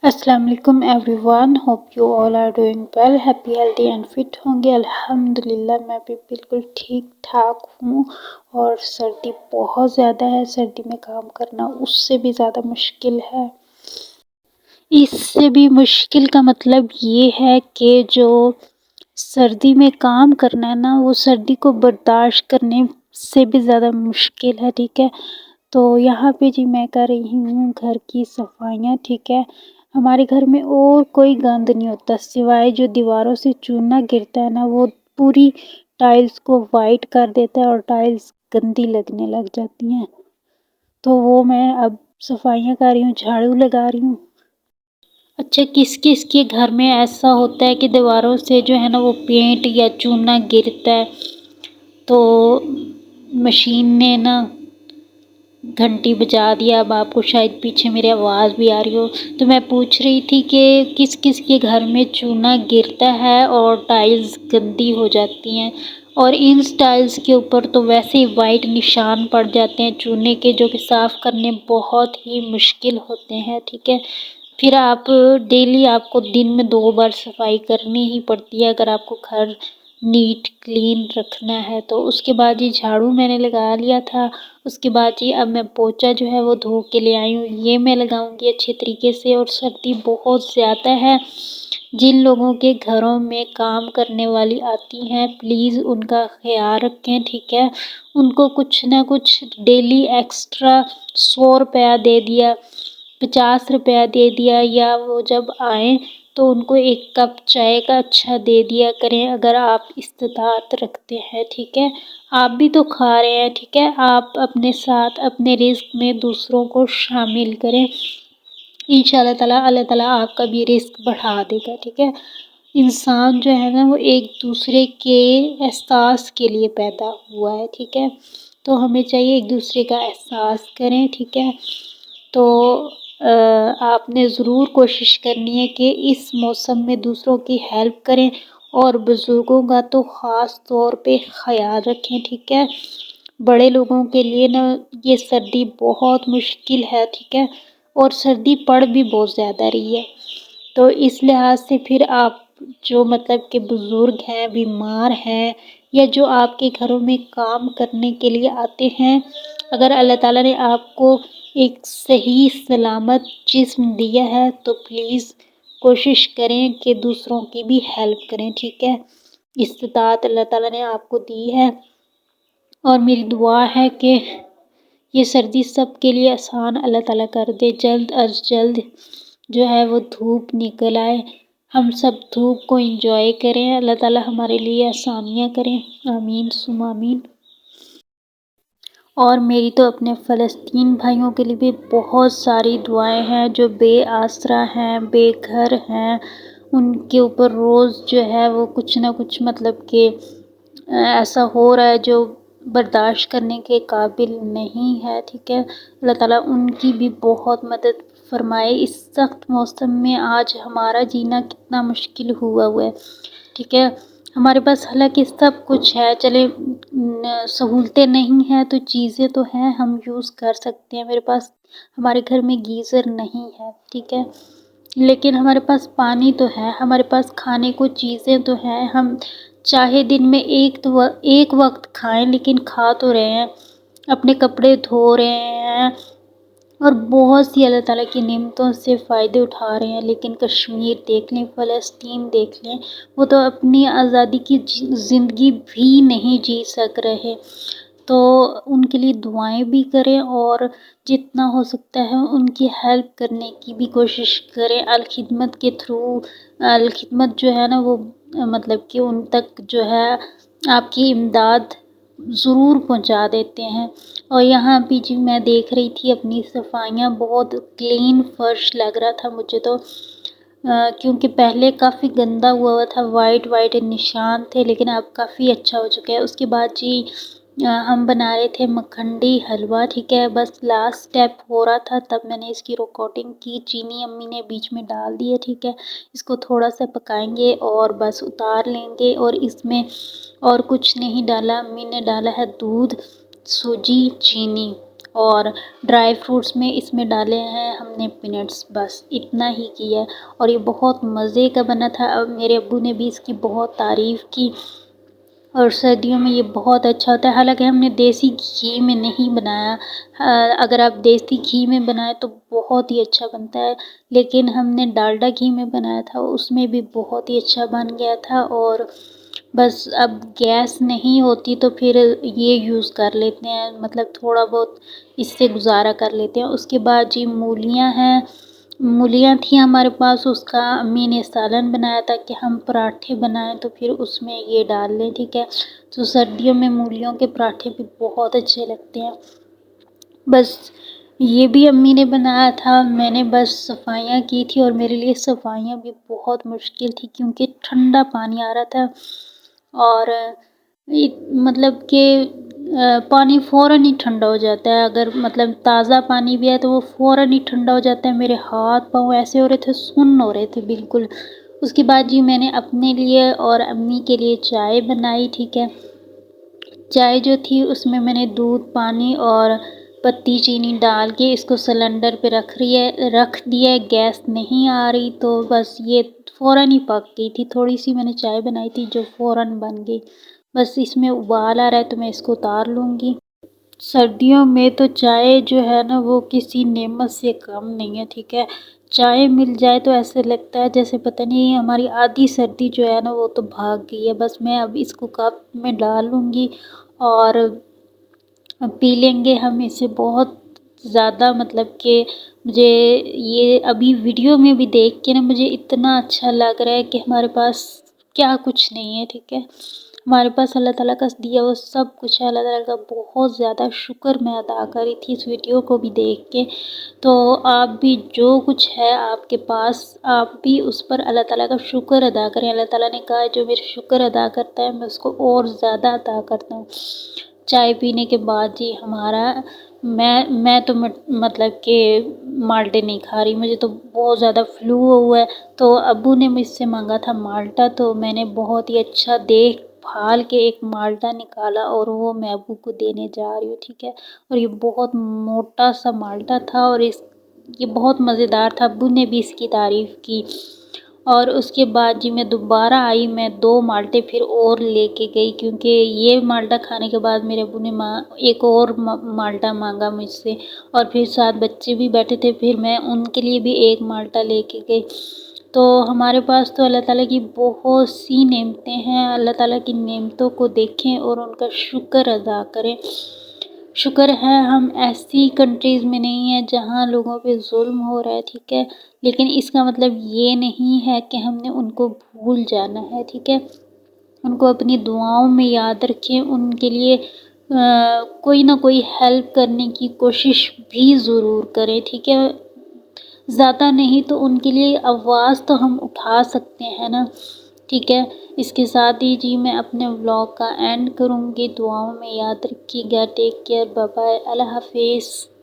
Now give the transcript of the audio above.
السلام علیکم everyone, hope you all are doing well, happy healthy and fit ہوں گے۔ الحمدللہ میں بھی بالکل ٹھیک ٹھاک ہوں، اور سردی بہت زیادہ ہے۔ سردی میں کام کرنا اس سے بھی زیادہ مشکل ہے۔ اس سے بھی مشکل کا مطلب یہ ہے کہ جو سردی میں کام کرنا ہے نا، وہ سردی کو برداشت کرنے سے بھی زیادہ مشکل ہے، ٹھیک ہے۔ تو یہاں پہ جی میں کر رہی ہوں گھر کی صفائیاں، ٹھیک ہے۔ ہمارے گھر میں اور کوئی گند نہیں ہوتا سوائے جو دیواروں سے چونا گرتا ہے نا، وہ پوری ٹائلز کو وائٹ کر دیتا ہے اور ٹائلز گندی لگنے لگ جاتی ہیں۔ تو وہ میں اب صفائیاں کر رہی ہوں، جھاڑو لگا رہی ہوں۔ اچھا، کس کس کے گھر میں ایسا ہوتا ہے کہ دیواروں سے جو ہے نا وہ پینٹ یا چونا گرتا ہے، تو مشین نے نا گھنٹی بجا دیا۔ اب آپ کو شاید پیچھے میری آواز بھی آ رہی ہو، تو میں پوچھ رہی تھی کہ کس کس کے گھر میں چونا گرتا ہے اور ٹائلز گندی ہو جاتی ہیں، اور ان ٹائلز کے اوپر تو ویسے ہی وائٹ نشان پڑ جاتے ہیں چونے کے، جو کہ صاف کرنے بہت ہی مشکل ہوتے ہیں، ٹھیک ہے۔ پھر آپ ڈیلی آپ کو دن میں 2 بار صفائی کرنی ہی پڑتی ہے اگر آپ کو گھر نیٹ کلین رکھنا ہے تو۔ اس کے بعد یہ جھاڑو میں نے لگا لیا تھا، اس کے بعد یہ اب میں پوچا جو ہے وہ دھو کے لے آئی ہوں، یہ میں لگاؤں گی اچھے طریقے سے۔ اور سردی بہت زیادہ ہے، جن لوگوں کے گھروں میں کام کرنے والی آتی ہیں پلیز ان کا خیال رکھیں، ٹھیک ہے۔ ان کو کچھ نہ کچھ ڈیلی ایکسٹرا 100 روپیہ دے دیا، 50 روپیہ دے دیا، یا وہ جب آئیں تو ان کو 1 کپ چائے کا اچھا دے دیا کریں اگر آپ استطاعت رکھتے ہیں، ٹھیک ہے۔ آپ بھی تو کھا رہے ہیں، ٹھیک ہے۔ آپ اپنے ساتھ اپنے رزق میں دوسروں کو شامل کریں، انشاءاللہ اللہ تعالیٰ آپ کا بھی رزق بڑھا دے گا، ٹھیک ہے۔ انسان جو ہے نا وہ ایک دوسرے کے احساس کے لیے پیدا ہوا ہے، ٹھیک ہے۔ تو ہمیں چاہیے ایک دوسرے کا احساس کریں، ٹھیک ہے۔ تو آپ نے ضرور کوشش کرنی ہے کہ اس موسم میں دوسروں کی ہیلپ کریں، اور بزرگوں کا تو خاص طور پہ خیال رکھیں، ٹھیک ہے۔ بڑے لوگوں کے لیے نا یہ سردی بہت مشکل ہے، ٹھیک ہے، اور سردی پڑ بھی بہت زیادہ رہی ہے۔ تو اس لحاظ سے پھر آپ جو مطلب کہ بزرگ ہیں، بیمار ہیں، یا جو آپ کے گھروں میں کام کرنے کے لیے آتے ہیں، اگر اللہ تعالیٰ نے آپ کو ایک صحیح سلامت جسم دیا ہے تو پلیز کوشش کریں کہ دوسروں کی بھی ہیلپ کریں، ٹھیک ہے۔ استطاعت اللہ تعالیٰ نے آپ کو دی ہے، اور میری دعا ہے کہ یہ سردی سب کے لیے آسان اللہ تعالیٰ کر دے، جلد از جلد جو ہے وہ دھوپ نکل آئے، ہم سب دھوپ کو انجوائے کریں، اللہ تعالیٰ ہمارے لیے آسانیاں کریں، آمین ثم آمین۔ اور میری تو اپنے فلسطین بھائیوں کے لیے بھی بہت ساری دعائیں ہیں، جو بے آسرا ہیں، بے گھر ہیں، ان کے اوپر روز جو ہے وہ کچھ نہ کچھ مطلب کہ ایسا ہو رہا ہے جو برداشت کرنے کے قابل نہیں ہے، ٹھیک ہے۔ اللہ تعالیٰ ان کی بھی بہت مدد فرمائے۔ اس سخت موسم میں آج ہمارا جینا کتنا مشکل ہوا ہے، ٹھیک ہے۔ ہمارے پاس حالانکہ سب کچھ ہے، چلے سہولتیں نہیں ہیں تو چیزیں تو ہیں، ہم یوز کر سکتے ہیں۔ میرے پاس ہمارے گھر میں گیزر نہیں ہے، ٹھیک ہے، لیکن ہمارے پاس پانی تو ہے، ہمارے پاس کھانے کو چیزیں تو ہیں، ہم چاہے دن میں ایک وقت کھائیں لیکن کھا تو رہے ہیں، اپنے کپڑے دھو رہے ہیں، اور بہت سی اللہ تعالیٰ کی نعمتوں سے فائدے اٹھا رہے ہیں۔ لیکن کشمیر دیکھ لیں، فلسطین دیکھ لیں، وہ تو اپنی آزادی کی زندگی بھی نہیں جی سک رہے۔ تو ان کے لیے دعائیں بھی کریں، اور جتنا ہو سکتا ہے ان کی ہیلپ کرنے کی بھی کوشش کریں۔ الخدمت کے تھرو، الخدمت جو ہے نا وہ مطلب کہ ان تک جو ہے آپ کی امداد ضرور پہنچا دیتے ہیں۔ اور یہاں بھی جی میں دیکھ رہی تھی اپنی صفائیاں، بہت کلین فرش لگ رہا تھا مجھے تو، کیونکہ پہلے کافی گندا ہوا تھا، وائٹ وائٹ نشان تھے، لیکن اب کافی اچھا ہو چکا ہے۔ اس کے بعد جی ہم بنا رہے تھے مکھنڈی حلوہ، ٹھیک ہے، بس لاسٹ سٹیپ ہو رہا تھا تب میں نے اس کی ریکارڈنگ کی۔ چینی امی نے بیچ میں ڈال دی ہے، ٹھیک ہے، اس کو تھوڑا سا پکائیں گے اور بس اتار لیں گے، اور اس میں اور کچھ نہیں ڈالا، امی نے ڈالا ہے دودھ، سوجی، چینی، اور ڈرائی فروٹس میں اس میں ڈالے ہیں ہم نے پینٹس، بس اتنا ہی کیا ہے اور یہ بہت مزے کا بنا تھا۔ اب میرے ابو نے بھی اس کی بہت تعریف کی اور سردیوں میں یہ بہت اچھا ہوتا ہے۔ حالانکہ ہم نے دیسی گھی میں نہیں بنایا، اگر آپ دیسی گھی میں بنائیں تو بہت ہی اچھا بنتا ہے، لیکن ہم نے ڈالڈا گھی میں بنایا تھا، اس میں بھی بہت ہی اچھا بن گیا تھا۔ اور بس اب گیس نہیں ہوتی تو پھر یہ یوز کر لیتے ہیں، مطلب تھوڑا بہت اس سے گزارا کر لیتے ہیں۔ اس کے بعد جی مولیاں ہیں، مولیاں تھیں ہمارے پاس، اس کا امی نے سالن بنایا تھا کہ ہم پراٹھے بنائیں تو پھر اس میں یہ ڈال لیں، ٹھیک ہے۔ تو سردیوں میں مولیوں کے پراٹھے بھی بہت اچھے لگتے ہیں۔ بس یہ بھی امی نے بنایا تھا، میں نے بس صفائیاں کی تھی، اور میرے لیے صفائیاں بھی بہت مشکل تھی کیونکہ ٹھنڈا پانی آ رہا تھا اور مطلب کہ پانی فوراً ہی ٹھنڈا ہو جاتا ہے، اگر مطلب تازہ پانی بھی ہے تو وہ فوراً ہی ٹھنڈا ہو جاتا ہے۔ میرے ہاتھ پاؤں ایسے ہو رہے تھے، سن ہو رہے تھے بالکل۔ اس کے بعد جی میں نے اپنے لیے اور امی کے لیے چائے بنائی، ٹھیک ہے۔ چائے جو تھی اس میں نے دودھ، پانی اور پتی چینی ڈال کے اس کو سلنڈر پہ رکھ دیا ہے، گیس نہیں آ رہی تو بس یہ فوراً ہی پک گئی تھی۔ تھوڑی سی میں نے چائے بنائی تھی جو فوراً بن گئی، بس اس میں ابال آ رہا ہے تو میں اس کو اتار لوں گی۔ سردیوں میں تو چائے جو ہے نا وہ کسی نعمت سے کم نہیں ہے، ٹھیک ہے۔ چائے مل جائے تو ایسے لگتا ہے جیسے پتہ نہیں ہماری آدھی سردی جو ہے نا وہ تو بھاگ گئی ہے۔ بس میں اب اس کو کپ میں ڈال لوں گی اور پی لیں گے ہم اسے۔ بہت زیادہ مطلب کہ مجھے یہ ابھی ویڈیو میں بھی دیکھ کے نا مجھے اتنا اچھا لگ رہا ہے کہ ہمارے پاس کیا کچھ نہیں ہے، ٹھیک ہے۔ ہمارے پاس اللہ تعالیٰ کا دیا وہ سب کچھ ہے، اللہ تعالیٰ کا بہت زیادہ شکر میں ادا کر رہی تھی اس ویڈیو کو بھی دیکھ کے۔ تو آپ بھی جو کچھ ہے آپ کے پاس، آپ بھی اس پر اللہ تعالیٰ کا شکر ادا کریں۔ اللہ تعالیٰ نے کہا ہے جو میرے شکر ادا کرتا ہے میں اس کو اور زیادہ عطا کرتا ہوں۔ چائے پینے کے بعد جی ہمارا میں تو مطلب کہ مالٹے نہیں کھا رہی، مجھے تو بہت زیادہ فلو ہوا ہے، تو ابو نے مجھ سے مانگا تھا مالٹا، تو میں نے بہت ہی اچھا دیکھ بھال کے ایک مالٹا نکالا اور وہ میں ابو کو دینے جا رہی ہوں، ٹھیک ہے۔ اور یہ بہت موٹا سا مالٹا تھا اور یہ بہت مزیدار تھا، ابو نے بھی اس کی تعریف کی۔ اور اس کے بعد جی میں دوبارہ آئی، میں 2 مالٹے پھر اور لے کے گئی کیونکہ یہ مالٹا کھانے کے بعد میرے ابو نے ایک اور مالٹا مانگا مجھ سے، اور پھر ساتھ بچے بھی بیٹھے تھے، پھر میں ان کے لیے بھی ایک مالٹا لے کے گئی۔ تو ہمارے پاس تو اللہ تعالیٰ کی بہت سی نعمتیں ہیں، اللہ تعالیٰ کی نعمتوں کو دیکھیں اور ان کا شکر ادا کریں۔ شکر ہے ہم ایسی کنٹریز میں نہیں ہیں جہاں لوگوں پہ ظلم ہو رہا ہے، ٹھیک ہے، لیکن اس کا مطلب یہ نہیں ہے کہ ہم نے ان کو بھول جانا ہے، ٹھیک ہے۔ ان کو اپنی دعاؤں میں یاد رکھیں، ان کے لیے کوئی نہ کوئی ہیلپ کرنے کی کوشش بھی ضرور کریں، ٹھیک ہے۔ زیادہ نہیں تو ان کے لیے آواز تو ہم اٹھا سکتے ہیں نا، ٹھیک ہے۔ اس کے ساتھ ہی جی میں اپنے ولاگ کا اینڈ کروں گی، دعاؤں میں یاد رکھیے گا، ٹیک کیئر، بائے بائے، اللہ حافظ۔